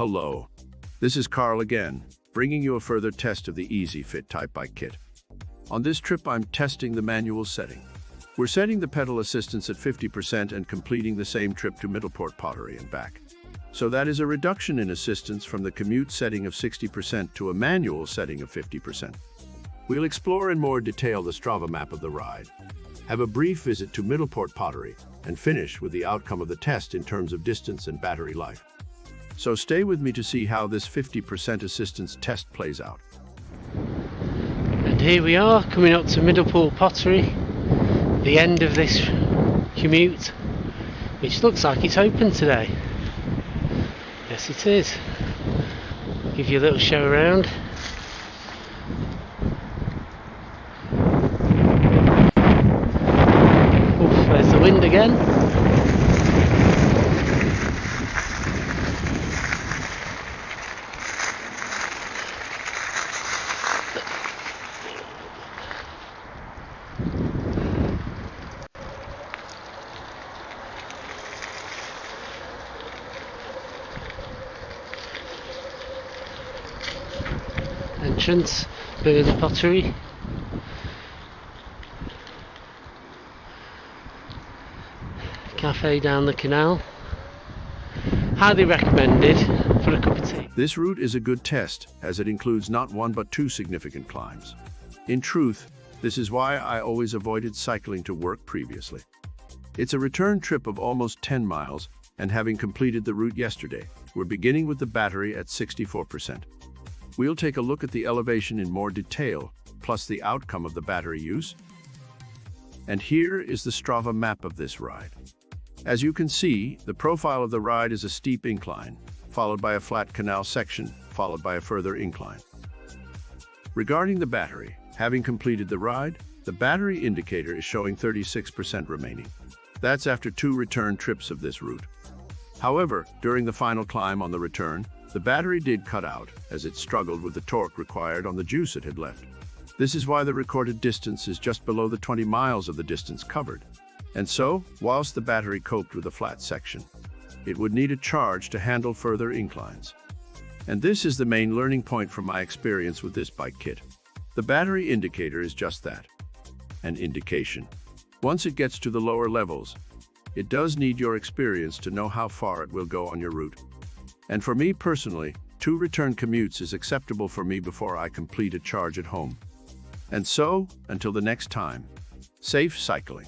Hello, this is Carl again, bringing you a further test of the EasyFit type bike kit. On this trip, I'm testing the manual setting. We're setting the pedal assistance at 50% and completing the same trip to Middleport Pottery and back. So that is a reduction in assistance from the commute setting of 60% to a manual setting of 50%. We'll explore in more detail the Strava map of the ride, have a brief visit to Middleport Pottery, and finish with the outcome of the test in terms of distance and battery life. So stay with me to see how this 50% assistance test plays out. And here we are, coming up to Middleport Pottery, the end of this commute, which looks like it's open today. Yes, it is. Give you a little show around. Oof, there's the wind again. Entrance, Middleport Pottery. Cafe down the canal. Highly recommended for a cup of tea. This route is a good test, as it includes not one but two significant climbs. In truth, this is why I always avoided cycling to work previously. It's a return trip of almost 10 miles, and having completed the route yesterday, we're beginning with the battery at 64%. We'll take a look at the elevation in more detail, plus the outcome of the battery use. And here is the Strava map of this ride. As you can see, the profile of the ride is a steep incline, followed by a flat canal section, followed by a further incline. Regarding the battery, having completed the ride, the battery indicator is showing 36% remaining. That's after 2 return trips of this route. However, during the final climb on the return, the battery did cut out, as it struggled with the torque required on the juice it had left. This is why the recorded distance is just below the 20 miles of the distance covered. And so, whilst the battery coped with the flat section, it would need a charge to handle further inclines. And this is the main learning point from my experience with this bike kit. The battery indicator is just that, an indication. Once it gets to the lower levels, it does need your experience to know how far it will go on your route. And for me personally, 2 return commutes is acceptable for me before I complete a charge at home. And so, until the next time, safe cycling.